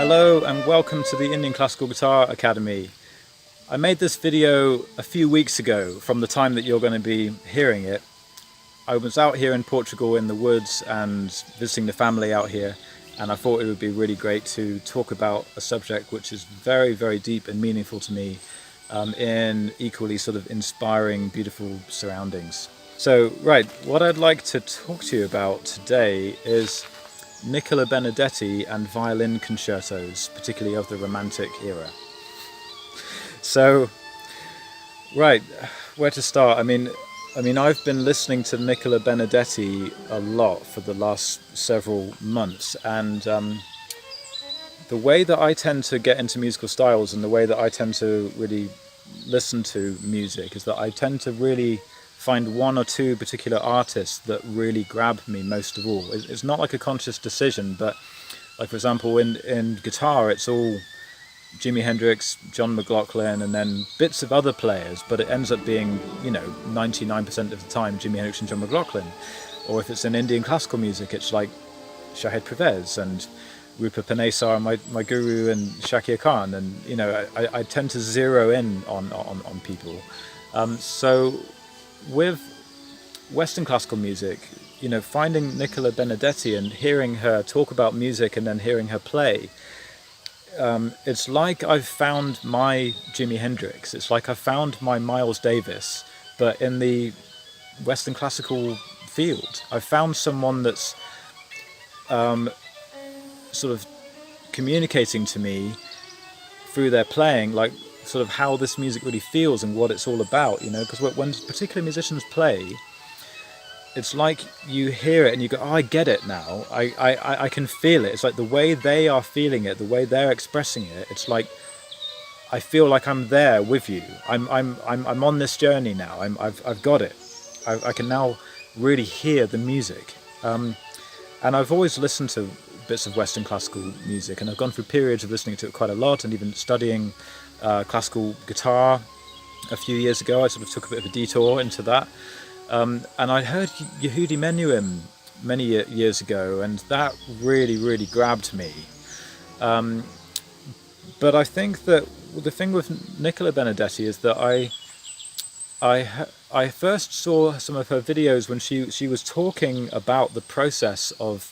Hello and welcome to the Indian Classical Guitar Academy. I made this video a few weeks ago from the time that you're going to be hearing it. I was out here in Portugal in the woods and visiting the family out here, and I thought it would be really great to talk about a subject which is very, very deep and meaningful to me in equally sort of inspiring, beautiful surroundings. So, right, what I'd like to talk to you about today is Nicola Benedetti and violin concertos, particularly of the Romantic era. So, right, where to start? I mean, I've been listening to Nicola Benedetti a lot for the last several months, and the way that I tend to get into musical styles and the way that I tend to really listen to music is that I tend to really find one or two particular artists that really grab me most of all. It's not like a conscious decision, but like for example in guitar it's all Jimi Hendrix, John McLaughlin, and then bits of other players, but it ends up being, 99% of the time Jimi Hendrix and John McLaughlin. Or if it's in Indian classical music, it's like Shahid Pervez and Rupa Panesar, my guru, and Shakir Khan, and I tend to zero in on people. So with Western classical music, finding Nicola Benedetti and hearing her talk about music and then hearing her play, it's like I've found my Jimi Hendrix. It's like I've found my Miles Davis, but in the Western classical field. I've found someone that's sort of communicating to me through their playing, like sort of how this music really feels and what it's all about, because when particular musicians play, it's like you hear it and you go, oh, I get it now. I can feel it. It's like the way they are feeling it, the way they're expressing it. It's like I feel like I'm there with you. I'm on this journey now. I've got it. I can now really hear the music. And I've always listened to bits of Western classical music, and I've gone through periods of listening to it quite a lot, and even studying classical guitar a few years ago. I sort of took a bit of a detour into that. And I heard Yehudi Menuhin many years ago, and that really, really grabbed me. But I think that the thing with Nicola Benedetti is that I first saw some of her videos when she was talking about the process of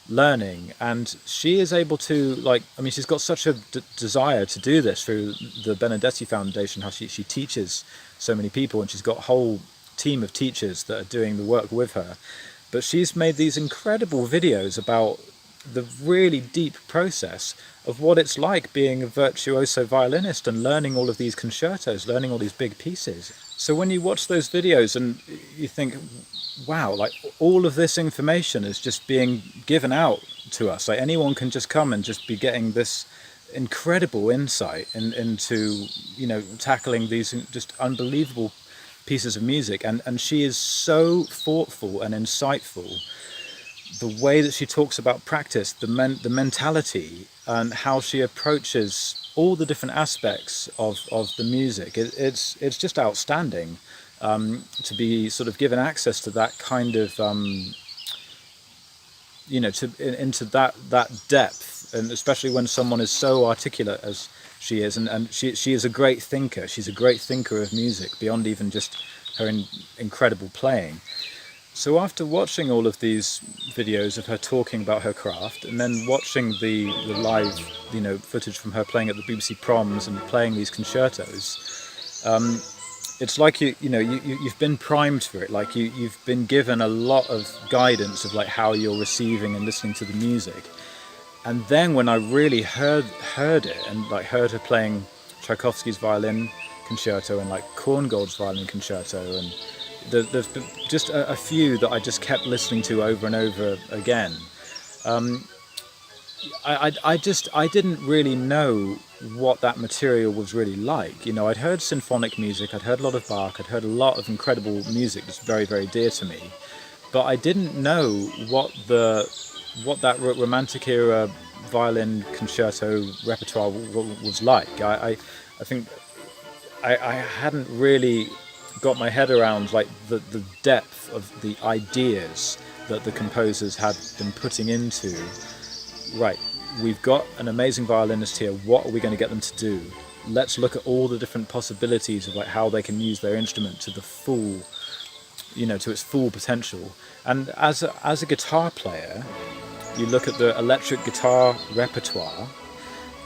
learning, and she is able to, she's got such a desire to do this through the Benedetti Foundation, how she teaches so many people, and she's got a whole team of teachers that are doing the work with her. But she's made these incredible videos about the really deep process of what it's like being a virtuoso violinist and learning all of these concertos, learning all these big pieces. So when you watch those videos and you think, wow, like all of this information is just being given out to us. Like anyone can just come and just be getting this incredible insight into, tackling these just unbelievable pieces of music. And she is so thoughtful and insightful. The way that she talks about practice, the mentality, and how she approaches all the different aspects of the music, it's just outstanding. To be sort of given access to that kind of, into that depth, and especially when someone is so articulate as she is, and she is a great thinker. She's a great thinker of music beyond even just her incredible playing. So after watching all of these videos of her talking about her craft, and then watching the live, footage from her playing at the BBC Proms and playing these concertos, it's like you've been primed for it. Like you've been given a lot of guidance of like how you're receiving and listening to the music. And then when I really heard it and like heard her playing Tchaikovsky's violin concerto and like Korngold's violin concerto, and there's been just a few that I just kept listening to over and over again. I didn't really know what that material was really like. I'd heard symphonic music, I'd heard a lot of Bach, I'd heard a lot of incredible music that's very, very dear to me, but I didn't know what that Romantic era violin concerto repertoire was like. I think I hadn't really got my head around like the depth of the ideas that the composers had been putting into we've got an amazing violinist here. What are we going to get them to do? Let's look at all the different possibilities of like how they can use their instrument to the full, to its full potential. And as a guitar player, you look at the electric guitar repertoire,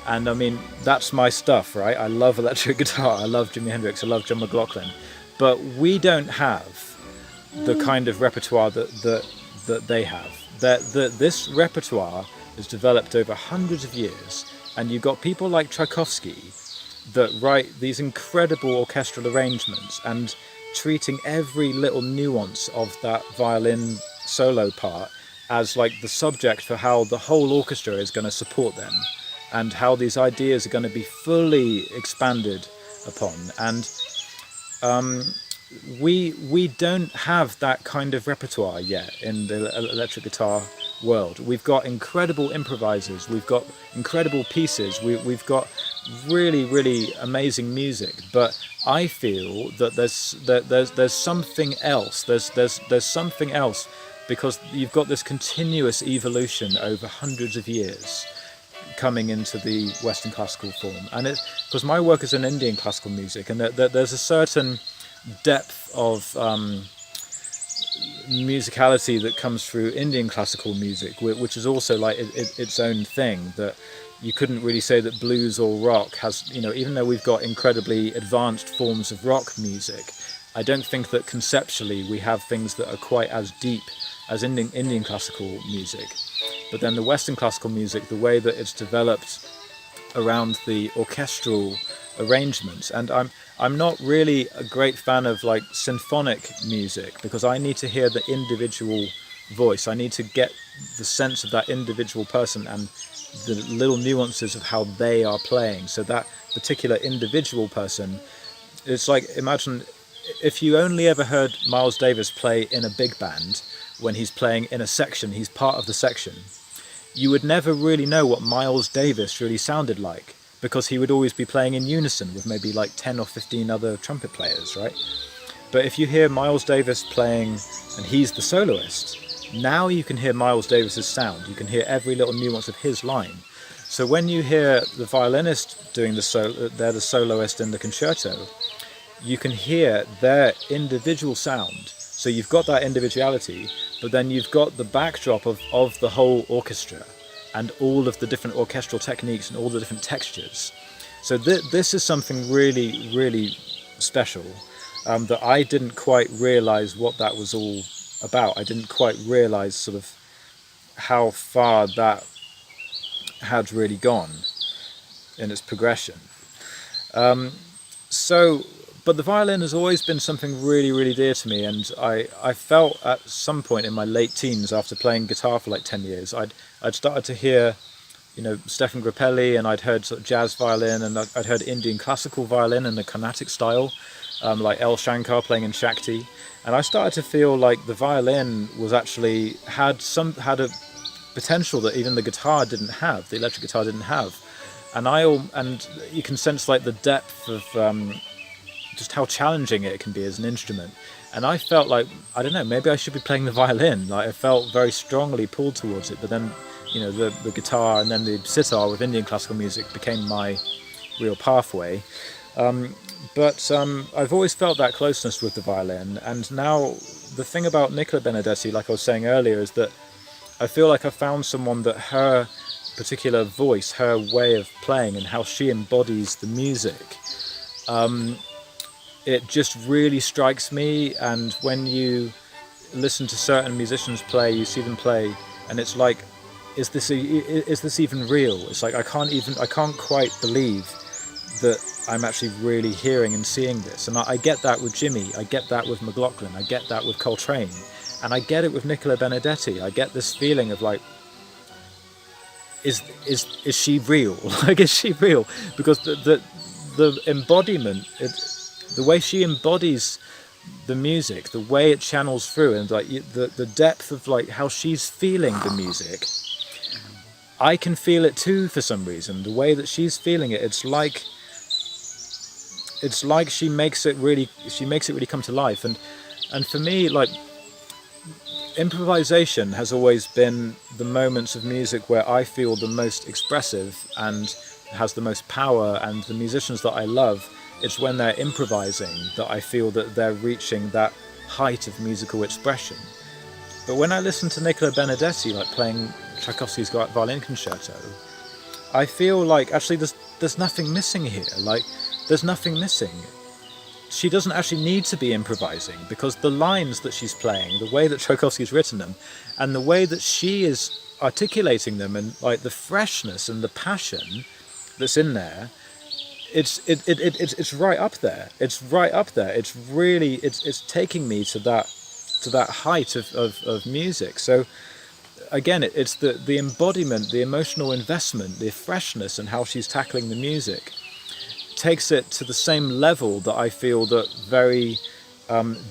and I mean, that's my stuff, right? I love electric guitar, I love Jimi Hendrix, I love John McLaughlin, but we don't have the kind of repertoire that they have. This repertoire is developed over hundreds of years, and you've got people like Tchaikovsky that write these incredible orchestral arrangements and treating every little nuance of that violin solo part as like the subject for how the whole orchestra is going to support them, and how these ideas are going to be fully expanded upon. And we don't have that kind of repertoire yet in the electric guitar world. We've got incredible improvisers, we've got incredible pieces, we've got really amazing music, but I feel that there's something else. There's something else, because you've got this continuous evolution over hundreds of years coming into the Western classical form. And it's because my work is in Indian classical music, and there's a certain depth of musicality that comes through Indian classical music, which is also like its own thing, that you couldn't really say that blues or rock has, even though we've got incredibly advanced forms of rock music, I don't think that conceptually we have things that are quite as deep as Indian classical music. But then the Western classical music, the way that it's developed around the orchestral arrangements, and I'm not really a great fan of like symphonic music, because I need to hear the individual voice. I need to get the sense of that individual person and the little nuances of how they are playing. So that particular individual person, it's like, imagine if you only ever heard Miles Davis play in a big band, when he's playing in a section, he's part of the section, you would never really know what Miles Davis really sounded like, because he would always be playing in unison with maybe like 10 or 15 other trumpet players, right? But if you hear Miles Davis playing and he's the soloist, now you can hear Miles Davis's sound. You can hear every little nuance of his line. So when you hear the violinist doing they're the soloist in the concerto, you can hear their individual sound. So you've got that individuality, but then you've got the backdrop of the whole orchestra and all of the different orchestral techniques and all the different textures. So this is something really special, that I didn't quite realize what that was all about. I didn't quite realize sort of how far that had really gone in its progression. But the violin has always been something really dear to me, and I felt at some point in my late teens, after playing guitar for like 10 years, I'd started to hear, Stefan Grappelli, and I'd heard sort of jazz violin, and I'd heard Indian classical violin in the Carnatic style, like L. Shankar playing in Shakti, and I started to feel like the violin was actually had a potential that even the guitar didn't have, the electric guitar didn't have, and you can sense like the depth of just how challenging it can be as an instrument. And I felt like, I don't know, maybe I should be playing the violin. Like I felt very strongly pulled towards it, but then, the guitar and then the sitar with Indian classical music became my real pathway. But I've always felt that closeness with the violin. And now the thing about Nicola Benedetti, like I was saying earlier, is that I feel like I found someone that her particular voice, her way of playing and how she embodies the music, it just really strikes me. And when you listen to certain musicians play, you see them play, and it's like, is this even real? It's like I can't quite believe that I'm actually really hearing and seeing this. And I get that with Jimmy, I get that with McLaughlin, I get that with Coltrane, and I get it with Nicola Benedetti. I get this feeling of like, is she real? Like, is she real? Because the embodiment, the way she embodies the music, the way it channels through, and like the depth of like how she's feeling the music, I can feel it too for some reason. The way that she's feeling it, it's like she makes it really come to life. And for me, like, improvisation has always been the moments of music where I feel the most expressive and has the most power, and the musicians that I love, it's when they're improvising that I feel that they're reaching that height of musical expression. But when I listen to Nicola Benedetti, like playing Tchaikovsky's Violin Concerto, I feel like actually there's nothing missing here. Like, there's nothing missing. She doesn't actually need to be improvising, because the lines that she's playing, the way that Tchaikovsky's written them, and the way that she is articulating them, and like the freshness and the passion that's in there, it's right up there. It's right up there. It's really it's taking me to that height of music. So again, it's the embodiment, the emotional investment, the freshness, and how she's tackling the music takes it to the same level that I feel that very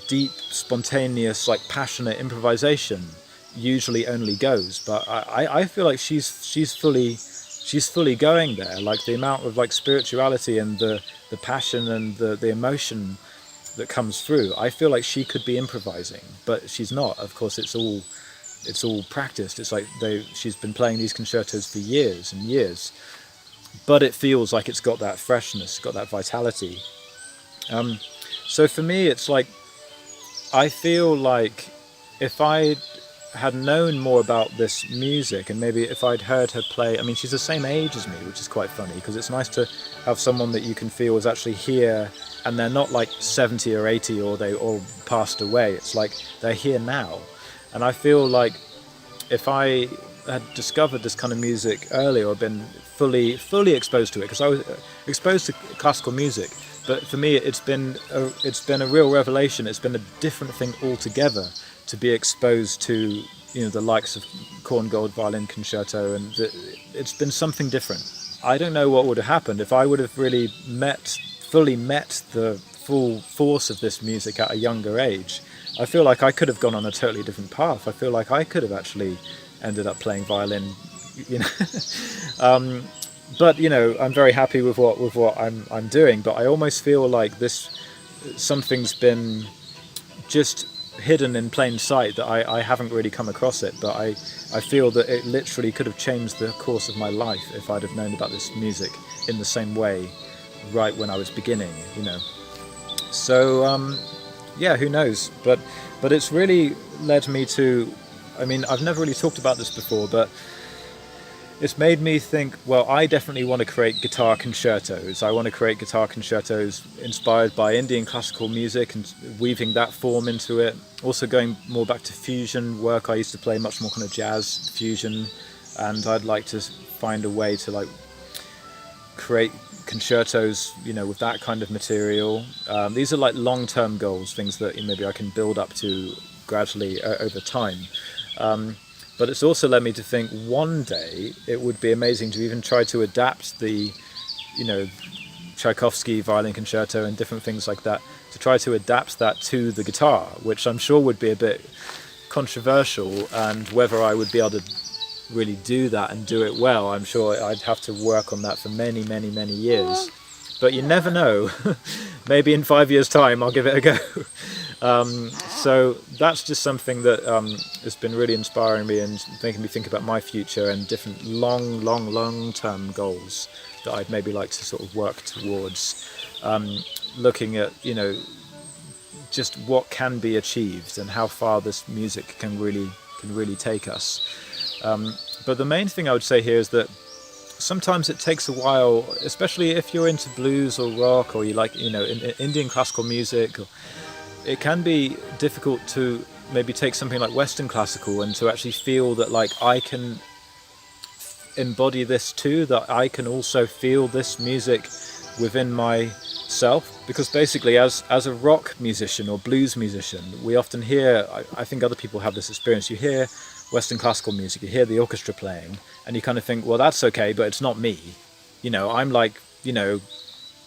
deep, spontaneous, like passionate improvisation usually only goes. But I feel like she's fully going there. Like the amount of like spirituality and the passion and the emotion that comes through, I feel like she could be improvising, but she's not. Of course, it's all practiced. It's like she's been playing these concertos for years and years, but it feels like it's got that freshness, got that vitality. So for me, it's like, I feel like if I had known more about this music, and maybe if I'd heard her play, I mean, she's the same age as me, which is quite funny, because it's nice to have someone that you can feel is actually here, and they're not like 70 or 80 or they all passed away. It's like they're here now. And I feel like if I had discovered this kind of music earlier, or been fully exposed to it, because I was exposed to classical music, but for me it's been a real revelation. It's been a different thing altogether to be exposed to, the likes of Korngold Violin Concerto, and it's been something different. I don't know what would have happened if I would have really fully met the full force of this music at a younger age. I feel like I could have gone on a totally different path. I feel like I could have actually ended up playing violin, but I'm very happy with what I'm doing. But I almost feel like something's been just hidden in plain sight, that I haven't really come across it. But I feel that it literally could have changed the course of my life if I'd have known about this music in the same way right when I was beginning. So who knows? But it's really led me to, I mean, I've never really talked about this before, but it's made me think, well, I definitely want to create guitar concertos. I want to create guitar concertos inspired by Indian classical music and weaving that form into it. Also going more back to fusion work. I used to play much more kind of jazz fusion, and I'd like to find a way to like create concertos, with that kind of material. These are like long-term goals, things that maybe I can build up to gradually over time. But it's also led me to think one day it would be amazing to even try to adapt the, Tchaikovsky Violin Concerto and different things like that, to try to adapt that to the guitar, which I'm sure would be a bit controversial, and whether I would be able to really do that and do it well, I'm sure I'd have to work on that for many, many, many years. But you never know. Maybe in 5 years' time I'll give it a go. So that's just something that has been really inspiring me and making me think about my future and different long-term goals that I'd maybe like to sort of work towards, looking at, just what can be achieved and how far this music can really take us. But the main thing I would say here is that sometimes it takes a while, especially if you're into blues or rock, or you like, in Indian classical music. It can be difficult to maybe take something like Western classical and to actually feel that like I can embody this too, that I can also feel this music within myself. Because basically as a rock musician or blues musician, we often hear, I think other people have this experience, you hear Western classical music, you hear the orchestra playing, and you kind of think, well, that's okay, but it's not me. I'm like,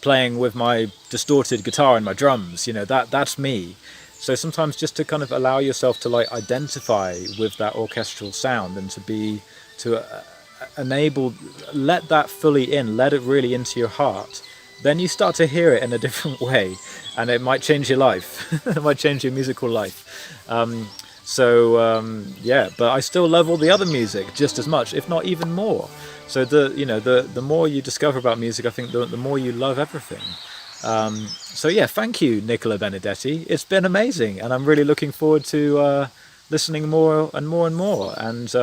playing with my distorted guitar and my drums, that's me. So sometimes just to kind of allow yourself to like identify with that orchestral sound and to enable, let that fully in, let it really into your heart, then you start to hear it in a different way, and it might change your life. It might change your musical life. So yeah, but I still love all the other music just as much, if not even more. So the more you discover about music, I think the more you love everything. So yeah, thank you, Nicola Benedetti. It's been amazing, and I'm really looking forward to listening more and more and more. And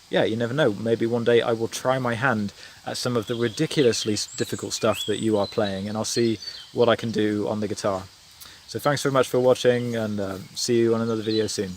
yeah, you never know. Maybe one day I will try my hand at some of the ridiculously difficult stuff that you are playing, and I'll see what I can do on the guitar. So thanks very much for watching, and see you on another video soon.